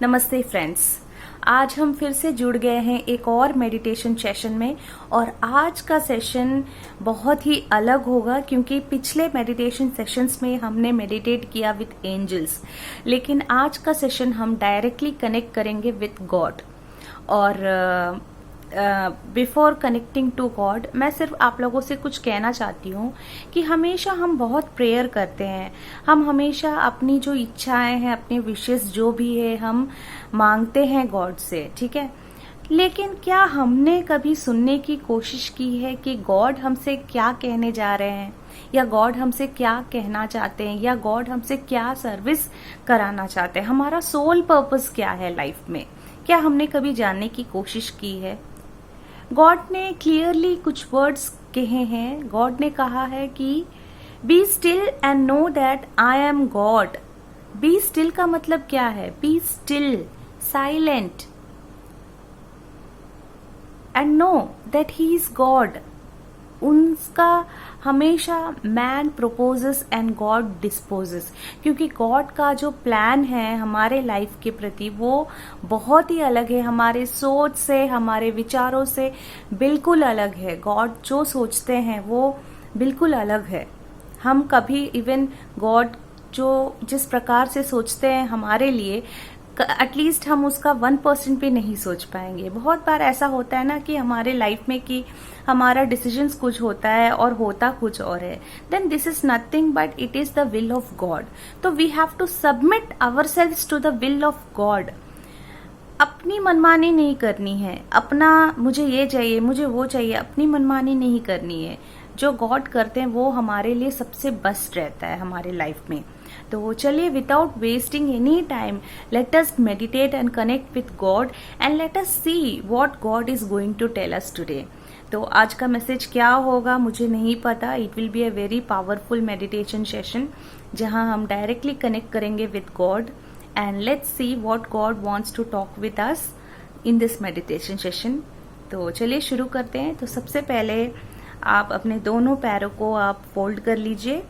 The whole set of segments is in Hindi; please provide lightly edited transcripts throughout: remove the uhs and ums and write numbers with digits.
नमस्ते फ्रेंड्स। आज हम फिर से जुड़ गए हैं एक और मेडिटेशन सेशन में। और आज का सेशन बहुत ही अलग होगा क्योंकि पिछले मेडिटेशन सेशंस में हमने मेडिटेट किया विथ एंजल्स, लेकिन आज का सेशन हम डायरेक्टली कनेक्ट करेंगे विथ गॉड। और बिफोर कनेक्टिंग टू गॉड मैं सिर्फ आप लोगों से कुछ कहना चाहती हूँ कि हमेशा हम बहुत प्रेयर करते हैं। हम हमेशा अपनी जो इच्छाएं हैं, अपने विशेष जो भी है, हम मांगते हैं गॉड से, ठीक है। लेकिन क्या हमने कभी सुनने की कोशिश की है कि गॉड हमसे क्या कहने जा रहे हैं, या गॉड हमसे क्या कहना चाहते हैं, या गॉड हमसे क्या सर्विस कराना चाहते हैं? हमारा सोल पर्पस क्या है लाइफ में? क्या हमने कभी जानने की कोशिश की है? गॉड ने क्लियरली कुछ वर्ड्स कहे हैं। गॉड ने कहा है कि be still and know that I am God. Be still का मतलब क्या है? Be still, silent, and know that he is God. उनका हमेशा man purposes and God disposes, क्योंकि गॉड का जो प्लान है हमारे लाइफ के प्रति वो बहुत ही अलग है। हमारे सोच से, हमारे विचारों से बिल्कुल अलग है। गॉड जो सोचते हैं वो बिल्कुल अलग है। हम कभी इवन गॉड जो जिस प्रकार से सोचते हैं हमारे लिए, एटलीस्ट हम उसका 1% भी नहीं सोच पाएंगे। बहुत बार ऐसा होता है ना कि हमारे लाइफ में कि हमारा डिसीजंस कुछ होता है और होता कुछ और है। Then this is nothing but it is the will of God. तो we have to submit ourselves to the will of God. अपनी मनमानी नहीं करनी है, अपना मुझे ये चाहिए, मुझे वो चाहिए, अपनी मनमानी नहीं करनी है। जो गॉड करते हैं वो हमारे लिए सबसे बेस्ट रहता है हमारे लाइफ में। तो चलिए, without wasting any time, let us meditate and connect with God and let us see what God is going to tell us today. तो आज का मैसेज क्या होगा मुझे नहीं पता। It will be a very powerful meditation session जहां हम डायरेक्टली कनेक्ट करेंगे with God and let's see what God wants to talk with us in this meditation session. तो चलिए शुरू करते हैं। तो सबसे पहले आप अपने दोनों पैरों को आप फोल्ड कर लीजिए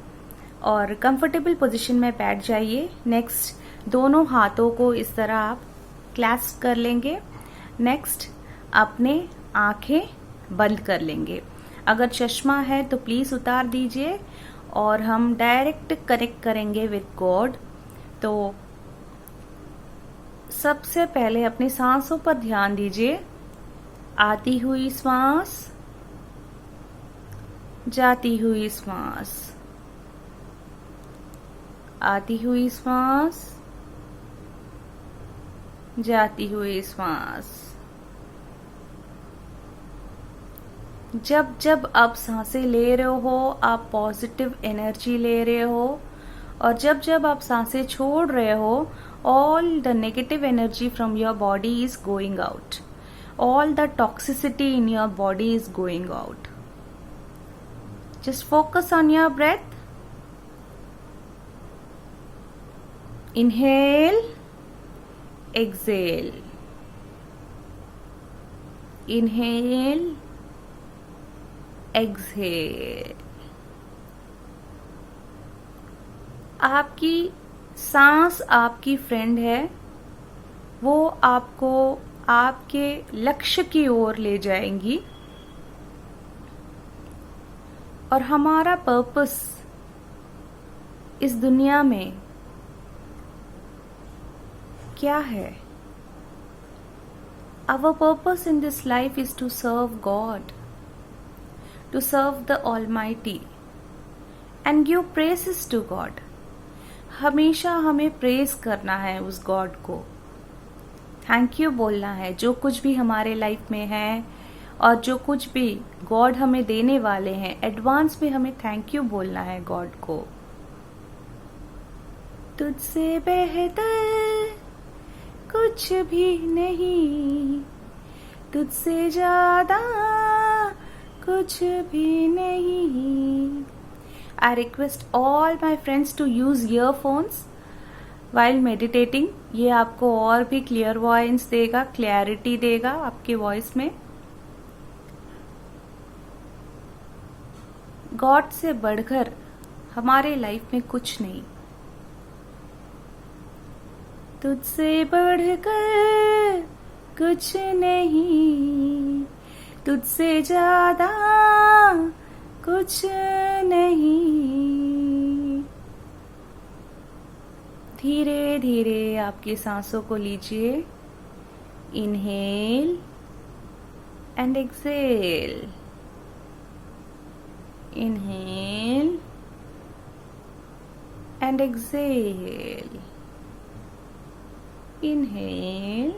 और कंफर्टेबल पोजीशन में बैठ जाइए। नेक्स्ट, दोनों हाथों को इस तरह आप क्लैस्प कर लेंगे। नेक्स्ट, अपने आंखें बंद कर लेंगे। अगर चश्मा है तो प्लीज उतार दीजिए और हम डायरेक्ट कनेक्ट करेंगे विथ गॉड। तो सबसे पहले अपनी सांसों पर ध्यान दीजिए। आती हुई सांस, जाती हुई सांस, आती हुई सांस, जाती हुई सांस। जब जब आप सांसें ले रहे हो आप पॉजिटिव एनर्जी ले रहे हो, और जब जब आप सांसें छोड़ रहे हो all the negative energy from your body is going out, all the toxicity in your body is going out. Just focus on your breath. Inhale, exhale. Inhale, exhale. आपकी सांस आपकी फ्रेंड है। वो आपको आपके लक्ष्य की ओर ले जाएंगी। और हमारा पर्पस इस दुनिया में क्या है? Our purpose in this life is to serve God, to serve the Almighty and give praises to God. हमेशा हमें प्रेज करना है उस गॉड को, थैंक यू बोलना है जो कुछ भी हमारे लाइफ में है, और जो कुछ भी गॉड हमें देने वाले हैं एडवांस में हमें थैंक यू बोलना है गॉड को। तुझसे बेहतर कुछ भी नहीं, तुझसे ज्यादा कुछ भी नहीं। I request all my friends to use earphones while meditating. ये आपको और भी क्लियर वॉइस देगा, क्लैरिटी देगा आपके वॉइस में। गॉड से बढ़कर हमारे लाइफ में कुछ नहीं। तुझसे बढ़कर कुछ नहीं, तुझसे ज्यादा कुछ नहीं। धीरे धीरे आपकी सांसों को लीजिए। Inhale and exhale, inhale and exhale, inhale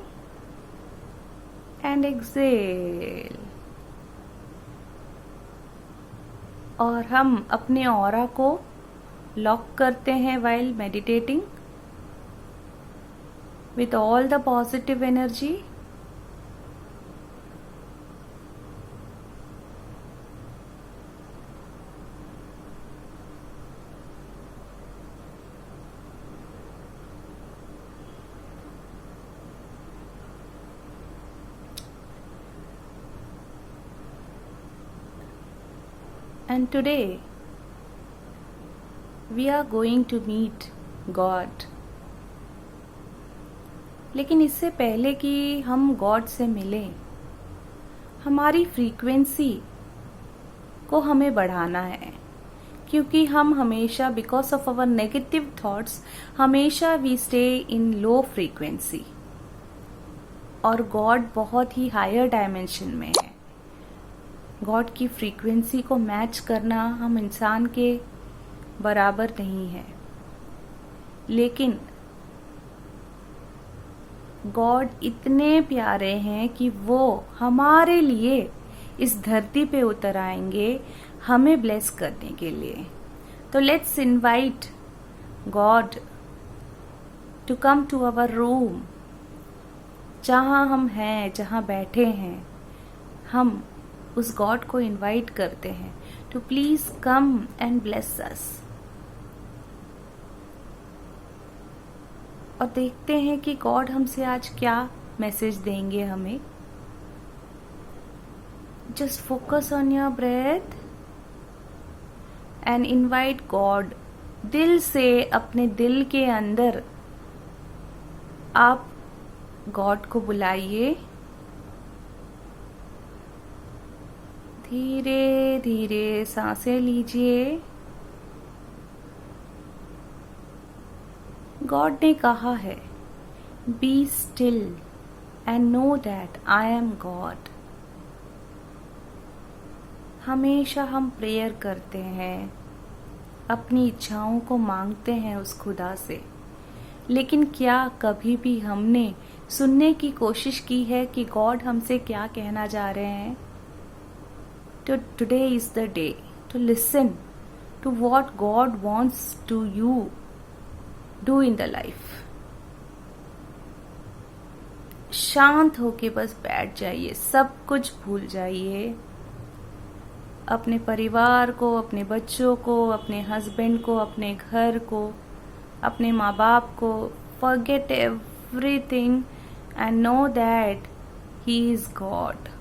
and exhale. और हम अपने ऑरा को लॉक करते हैं while meditating with all the positive energy. And today we are going to meet God. लेकिन इससे पहले कि हम गॉड से मिलें, हमारी फ्रीक्वेंसी को हमें बढ़ाना है, क्योंकि हम हमेशा because of our negative thoughts हमेशा we stay in low frequency, और गॉड बहुत ही हायर डायमेंशन में है। गॉड की फ्रीक्वेंसी को मैच करना हम इंसान के बराबर नहीं है, लेकिन गॉड इतने प्यारे हैं कि वो हमारे लिए इस धरती पे उतर आएंगे हमें ब्लेस करने के लिए। तो let's invite God to come to our room. जहाँ हम हैं, जहाँ बैठे हैं, हम उस गॉड को इनवाइट करते हैं to please come and bless us. और देखते हैं कि गॉड हमसे आज क्या मैसेज देंगे हमें। Just focus on your breath and invite God. दिल से, अपने दिल के अंदर आप गॉड को बुलाइए। धीरे धीरे सांसें लीजिए। गॉड ने कहा है, be still and know that I am God. हमेशा हम प्रेयर करते हैं, अपनी इच्छाओं को मांगते हैं उस खुदा से, लेकिन क्या कभी भी हमने सुनने की कोशिश की है कि गॉड हमसे क्या कहना चाह रहे हैं? Today is the day to listen to what God wants to you do in the life. शांत होके बस बैठ जाइए, सब कुछ भूल जाइए। अपने परिवार को, अपने बच्चों को, अपने हस्बैंड को, अपने घर को, अपने माँ बाप को, forget everything and know that He is God.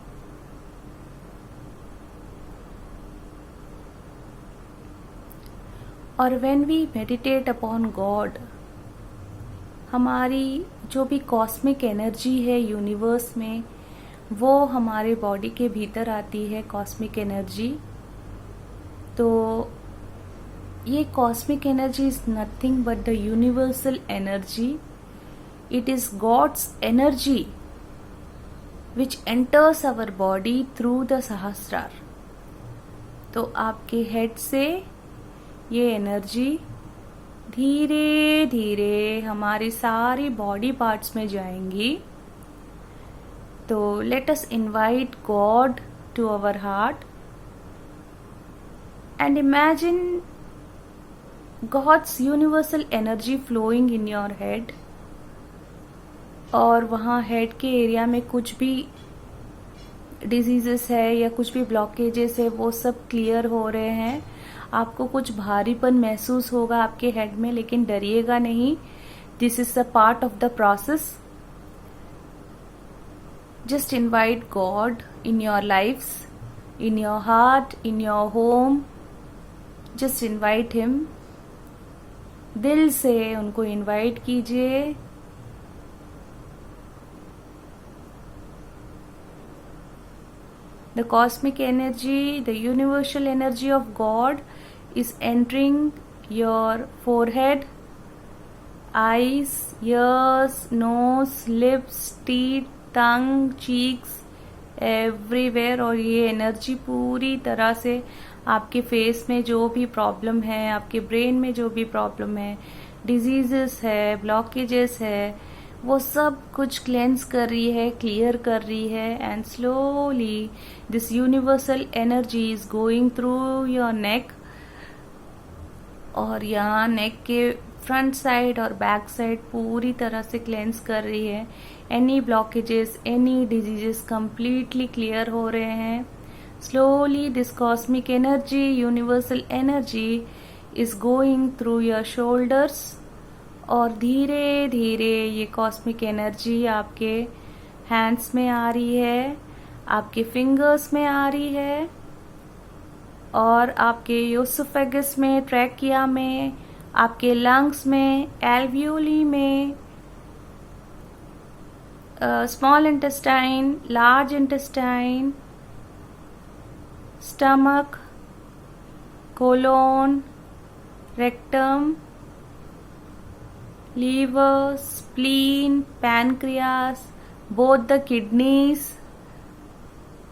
और when we meditate upon God, हमारी जो भी कॉस्मिक एनर्जी है यूनिवर्स में, वो हमारे बॉडी के भीतर आती है, कॉस्मिक एनर्जी। तो ये cosmic energy is nothing but the universal energy. It is God's energy which enters our body through the sahasrara. तो आपके हेड से ये एनर्जी धीरे धीरे हमारी सारी बॉडी पार्ट्स में जाएंगी। तो let us invite God to our heart and imagine God's universal energy flowing in your head. और वहाँ हेड के एरिया में कुछ भी डिजीजेस है या कुछ भी ब्लॉकेजेस है, वो सब क्लियर हो रहे हैं। आपको कुछ भारीपन महसूस होगा आपके हेड में, लेकिन डरिएगा नहीं, this is the part of the process. Just invite God in your lifes, in your heart, in your home. Just invite him. दिल से उनको इनवाइट कीजिए The cosmic energy, the universal energy of God is entering your forehead, eyes, ears, nose, lips, teeth, tongue, cheeks, everywhere. और ये एनर्जी पूरी तरह से आपके फेस में जो भी प्रॉब्लम है, आपके ब्रेन में जो भी प्रॉब्लम है, डिजीजेस है, ब्लॉकेजेस है, वो सब कुछ क्लेंस कर रही है, क्लियर कर रही है। And slowly this universal energy is going through your neck, और यहाँ नेक के फ्रंट साइड और बैक साइड पूरी तरह से क्लेंस कर रही है। Any blockages, any diseases completely clear हो रहे हैं। Slowly this cosmic energy, universal energy is going through your shoulders, और धीरे धीरे ये कॉस्मिक एनर्जी आपके हैंड्स में आ रही है, आपके फिंगर्स में आ रही है, और आपके यूसोफेगस में, ट्रैकिया में, आपके लंग्स में, एल्वियोली में, small intestine, large intestine, stomach, colon, rectum, liver, spleen, pancreas, both the kidneys,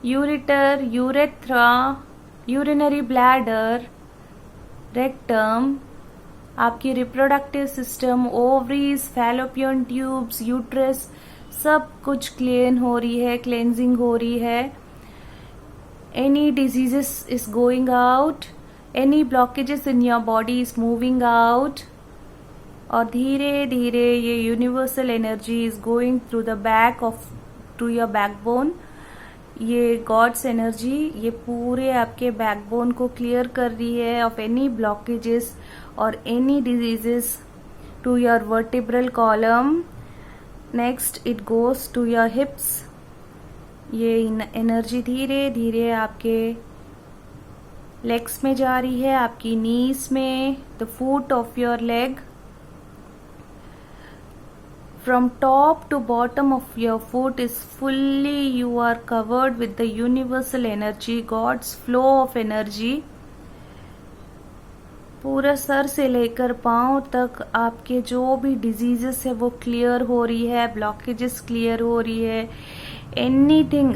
ureter, urethra, urinary bladder, rectum, आपकी reproductive system, ovaries, fallopian tubes, uterus, सब कुछ क्लीन हो रही है, क्लेंजिंग हो रही है। Any diseases is going out, any blockages in your body is moving out, और धीरे धीरे ये universal energy is going through the back of to your backbone. ये गॉड्स एनर्जी ये पूरे आपके बैकबोन को क्लियर कर रही है ऑफ एनी ब्लॉकेजेस और any diseases to your vertebral column. Next it goes to your hips. ये एनर्जी धीरे धीरे आपके लेग्स में जा रही है, आपकी नीज में, the foot of your leg. From top to bottom of your foot is fully, you are covered with the universal energy, God's flow of energy. पूरा सर से लेकर पांव तक आपके जो भी डिजीजेस है वो क्लियर हो रही है, ब्लॉकेजेस क्लियर हो रही है। Anything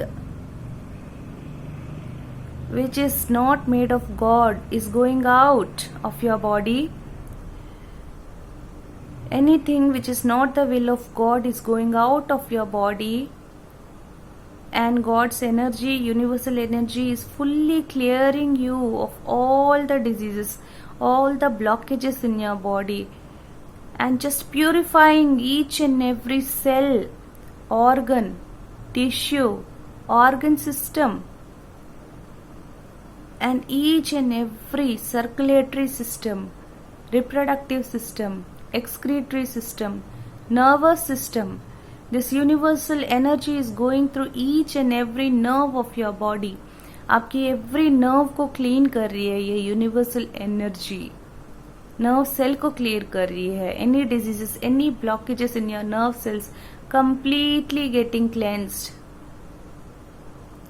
which is not made of God is going out of your body. Anything which is not the will of God is going out of your body, and God's energy, universal energy, is fully clearing you of all the diseases, all the blockages in your body, and just purifying each and every cell, organ, tissue, organ system, and each and every circulatory system, reproductive system, excretory system, nervous system. This universal energy is going through each and every nerve of your body. आपकी every nerve को clean कर रही है ये universal energy. nerve cell को clear कर रही है. Any diseases, any blockages in your nerve cells completely getting cleansed.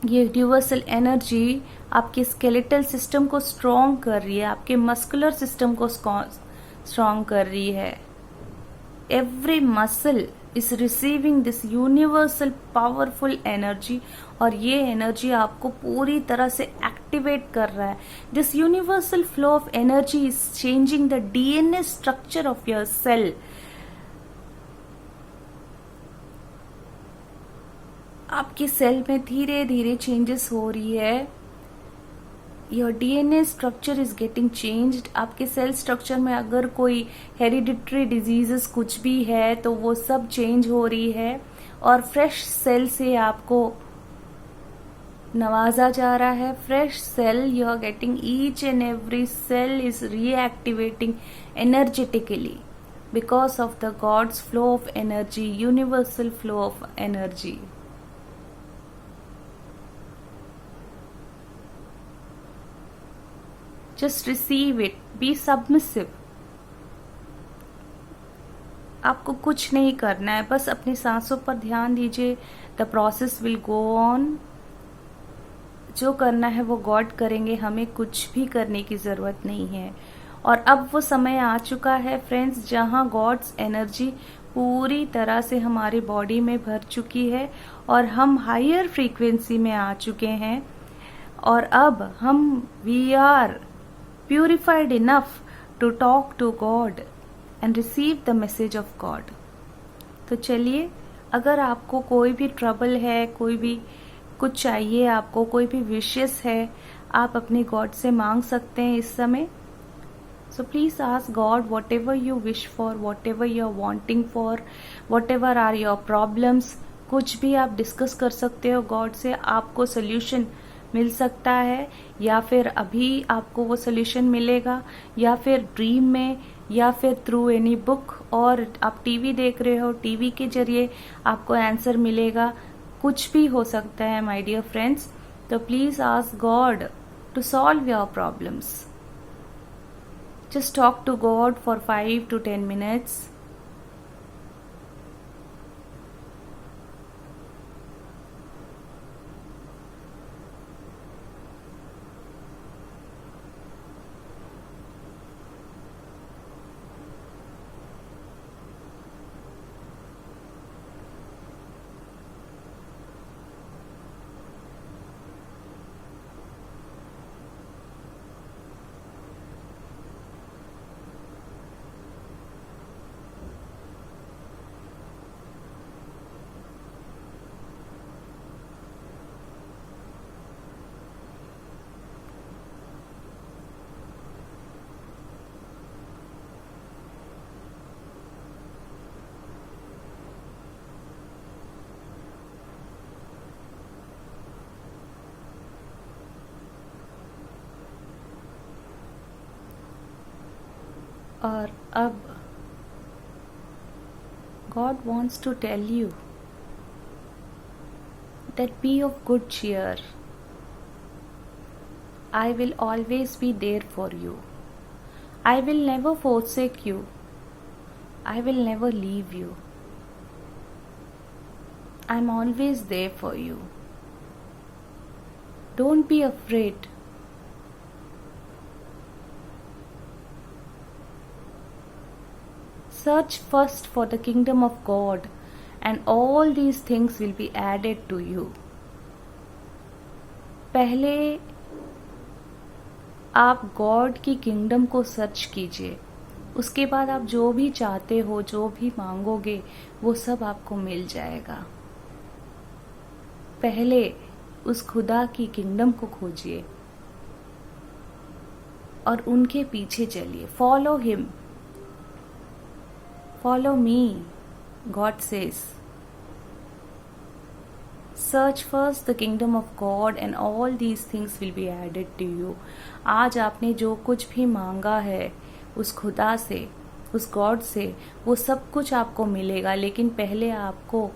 ये यूनिवर्सल एनर्जी आपके स्केलेटल सिस्टम को स्ट्रॉन्ग कर रही है, आपके मस्कुलर सिस्टम को स्ट्रॉन्ग कर रही है. Every muscle is receiving this universal powerful energy, और ये एनर्जी आपको पूरी तरह से एक्टिवेट कर रहा है. This universal flow of energy is changing the DNA structure of your cell. आपके सेल में धीरे धीरे चेंजेस हो रही है. Your DNA structure is getting changed. आपके सेल स्ट्रक्चर में अगर कोई हेरिडिटरी डिजीजेस कुछ भी है तो वो सब चेंज हो रही है, और फ्रेश सेल से आपको नवाजा जा रहा है. Fresh cell you are getting, each and every cell is reactivating energetically because of the God's flow of energy, universal flow of energy. Just receive it. Be submissive. आपको कुछ नहीं करना है, बस अपनी सांसों पर ध्यान दीजिए. The process will go on. जो करना है वो गॉड करेंगे, हमें कुछ भी करने की ज़रूरत नहीं है। और अब वो समय आ चुका है फ्रेंड्स जहाँ गॉड्स एनर्जी पूरी तरह से हमारी बॉडी में भर चुकी है और हम हायर फ्रीक्वेंसी में आ चुके हैं। और अब हम we are purified enough to talk to God and receive the message of God. तो चलिए, अगर आपको कोई भी ट्रबल है, कोई भी कुछ चाहिए, आपको कोई भी विशेस है, आप अपने गॉड से मांग सकते हैं इस समय। So please ask God whatever you wish for, whatever you are wanting for, whatever are your problems, कुछ भी आप डिस्कस कर सकते हो गॉड से, आपको सोल्यूशन मिल सकता है। या फिर अभी आपको वो सोल्यूशन मिलेगा, या फिर ड्रीम में, या फिर थ्रू एनी बुक, और आप टीवी देख रहे हो, टीवी के जरिए आपको आंसर मिलेगा। कुछ भी हो सकता है माय डियर फ्रेंड्स। तो please ask God to solve your problems. Just talk to God for 5 to 10 minutes. और अब God wants to tell you that be of good cheer. I will always be there for you. I will never forsake you. I will never leave you. I'm always there for you. Don't be afraid. Search first for the kingdom of God, and all these things will be added to you. पहले आप गॉड की किंगडम को सर्च कीजिए, उसके बाद आप जो भी चाहते हो, जो भी मांगोगे, वो सब आपको मिल जाएगा। पहले उस खुदा की किंगडम को खोजिए और उनके पीछे चलिए। Follow him, follow me, God says. Search first the kingdom of God and all these things will be added to you. आज आपने जो कुछ भी मांगा है उस खुदा से, उस गॉड से, वो सब कुछ आपको मिलेगा। लेकिन पहले आपको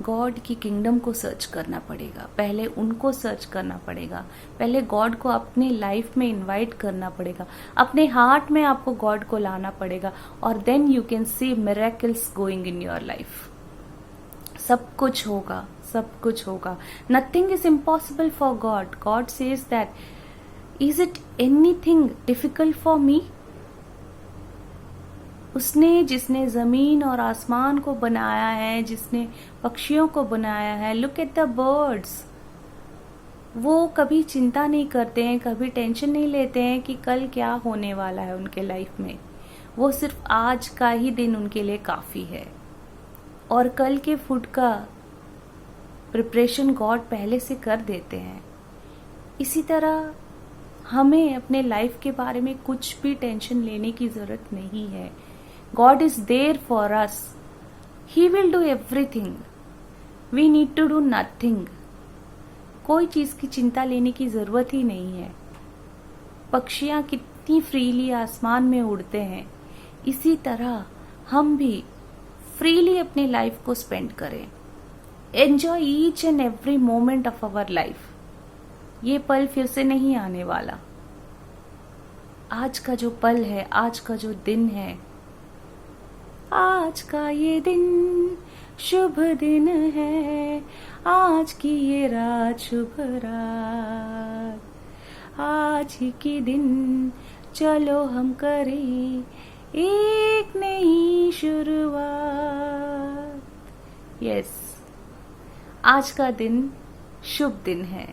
गॉड की किंगडम को सर्च करना पड़ेगा, पहले उनको सर्च करना पड़ेगा, पहले गॉड को अपनी लाइफ में इनवाइट करना पड़ेगा, अपने हार्ट में आपको गॉड को लाना पड़ेगा, और then you can see miracles going in your life. सब कुछ होगा, सब कुछ होगा। Nothing is impossible for God. God says that is it anything difficult for me. उसने, जिसने जमीन और आसमान को बनाया है, जिसने पक्षियों को बनाया है, लुक एट द बर्ड्स। वो कभी चिंता नहीं करते हैं, कभी टेंशन नहीं लेते हैं कि कल क्या होने वाला है उनके लाइफ में। वो सिर्फ आज का ही दिन उनके लिए काफी है, और कल के फूड का प्रिपरेशन गॉड पहले से कर देते हैं। इसी तरह हमें अपने लाइफ के बारे में कुछ भी टेंशन लेने की जरूरत नहीं है। God is there for us, he will do everything, we need to do nothing. कोई चीज की चिंता लेने की जरूरत ही नहीं है। पक्षियां कितनी फ्रीली आसमान में उड़ते हैं, इसी तरह हम भी फ्रीली अपनी लाइफ को स्पेंड करें। Enjoy each and every moment of our life. ये पल फिर से नहीं आने वाला। आज का जो पल है, आज का जो दिन है, आज का ये दिन शुभ दिन है, आज की ये रात शुभ रात, आज ही के दिन चलो हम करें एक नई शुरुआत। यस, आज का दिन शुभ दिन है।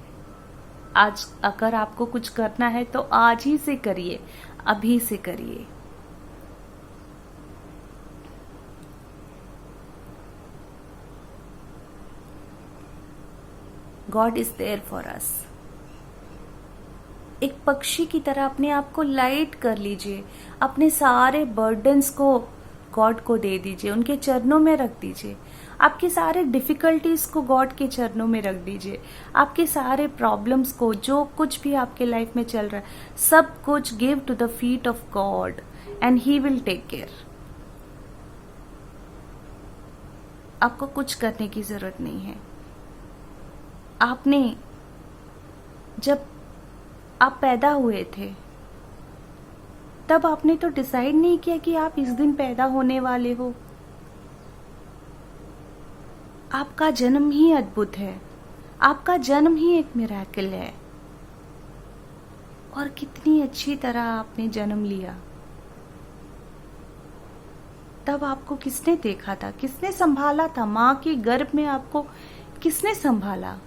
आज अगर आपको कुछ करना है तो आज ही से करिए, अभी से करिए। God is there for us. एक पक्षी की तरह अपने आप को लाइट कर लीजिए, अपने सारे बर्डन्स को गॉड को दे दीजिए, उनके चरणों में रख दीजिए। आपके सारे डिफिकल्टीज को गॉड के चरणों में रख दीजिए। आपके सारे प्रॉब्लम्स को, जो कुछ भी आपके लाइफ में चल रहा है, सब कुछ give to the feet of God and he will take care. आपको कुछ करने की जरूरत नहीं है। आपने जब आप पैदा हुए थे तब आपने तो डिसाइड नहीं किया कि आप इस दिन पैदा होने वाले हो। आपका जन्म ही अद्भुत है, आपका जन्म ही एक मिरेकल है। और कितनी अच्छी तरह आपने जन्म लिया। तब आपको किसने देखा था, किसने संभाला था? माँ के गर्भ में आपको किसने संभाला?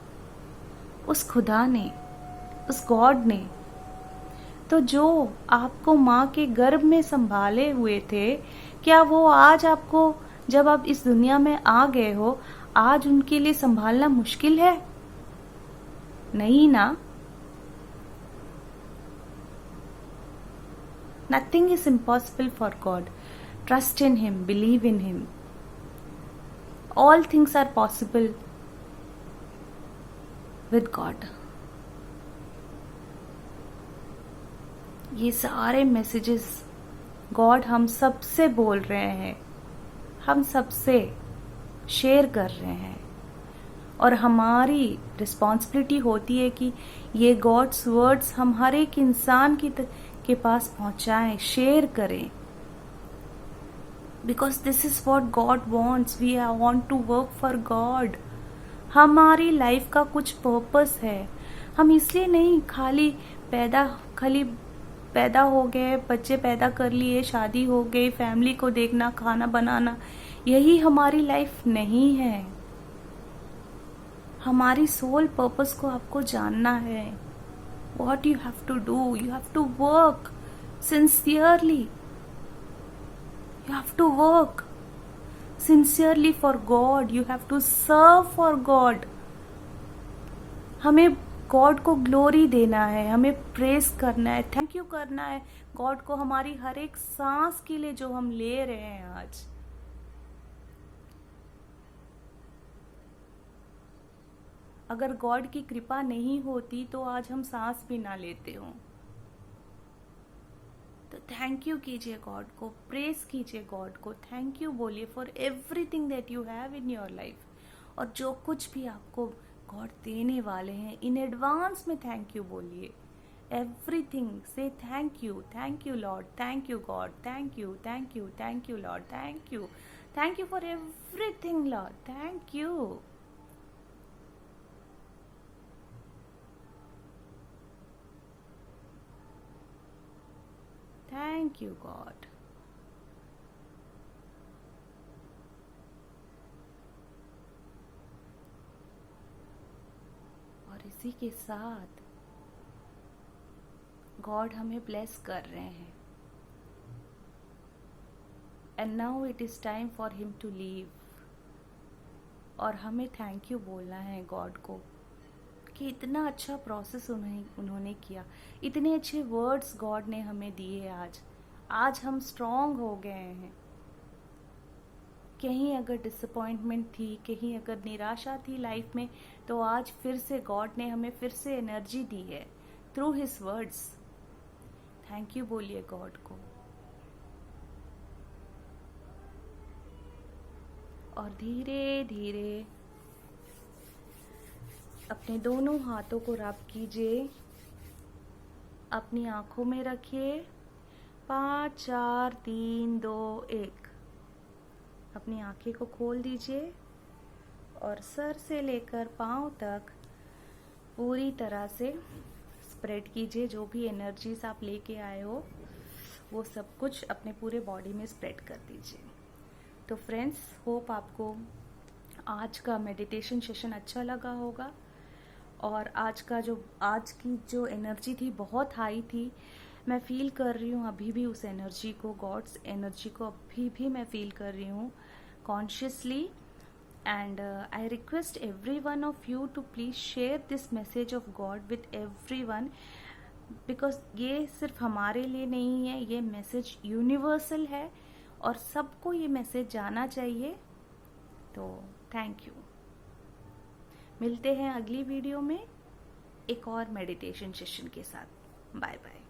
उस खुदा ने, उस गॉड ने। तो जो आपको माँ के गर्भ में संभाले हुए थे, क्या वो आज आपको, जब आप इस दुनिया में आ गए हो, आज उनके लिए संभालना मुश्किल है? नहीं ना। Nothing is impossible for God. Trust in him, believe in him. All things are possible with God. ये सारे मैसेजेस गॉड हम सबसे बोल रहे हैं, हम सबसे शेयर कर रहे हैं। और हमारी रिस्पॉन्सिबिलिटी होती है कि ये गॉड्स वर्ड्स हम हर एक इंसान के पास पहुंचाएं, शेयर करें। Because this is what God wants. We want to work for God. हमारी लाइफ का कुछ पर्पस है। हम इसलिए नहीं खाली पैदा हो गए, बच्चे पैदा कर लिए, शादी हो गई, फैमिली को देखना, खाना बनाना, यही हमारी लाइफ नहीं है। हमारी सोल पर्पस को आपको जानना है। What you have to do, you have to work sincerely. You have to work sincerely for God. You have to serve for God. हमें गॉड को ग्लोरी देना है, हमें प्रेस करना है, थैंक यू करना है गॉड को हमारी हर एक सांस के लिए जो हम ले रहे हैं आज। अगर गॉड की कृपा नहीं होती तो आज हम सांस भी ना लेते हो। तो थैंक यू कीजिए गॉड को, प्रेस कीजिए गॉड को, थैंक यू बोलिए for everything that you have in your life. और जो कुछ भी आपको गॉड देने वाले हैं, इन एडवांस में थैंक यू बोलिए। एवरीथिंग से thank you Lord, thank you God, thank you Lord, thank you for everything Lord, thank you. Thank you God. और इसी के साथ गॉड हमें ब्लेस कर रहे हैं। And now it is time for him to leave. और हमें थैंक यू बोलना है गॉड को कि इतना अच्छा प्रोसेस उन्होंने किया, इतने अच्छे वर्ड्स गॉड ने हमें दिए। आज हम स्ट्रांग हो गए हैं। कहीं अगर डिसअपॉइंटमेंट थी, कहीं अगर निराशा थी लाइफ में, तो आज फिर से गॉड ने हमें फिर से एनर्जी दी है through his words. Thank you बोलिए गॉड को। और धीरे धीरे अपने दोनों हाथों को रब कीजिए, अपनी आंखों में रखिए। 5 4 3 2 1। अपनी आंखें को खोल दीजिए और सर से लेकर पाँव तक पूरी तरह से स्प्रेड कीजिए। जो भी एनर्जीज आप लेके आए हो वो सब कुछ अपने पूरे बॉडी में स्प्रेड कर दीजिए। तो फ्रेंड्स, होप आपको आज का मेडिटेशन सेशन अच्छा लगा होगा। और आज की जो एनर्जी थी बहुत हाई थी। मैं फील कर रही हूँ अभी भी उस एनर्जी को, गॉड्स एनर्जी को अभी भी मैं फील कर रही हूँ consciously. And I request every one of you to please share this message of God with everyone, because ये सिर्फ हमारे लिए नहीं है, ये मैसेज यूनिवर्सल है और सबको ये मैसेज जाना चाहिए। तो थैंक यू। मिलते हैं अगली वीडियो में एक और मेडिटेशन सेशन के साथ। Bye bye.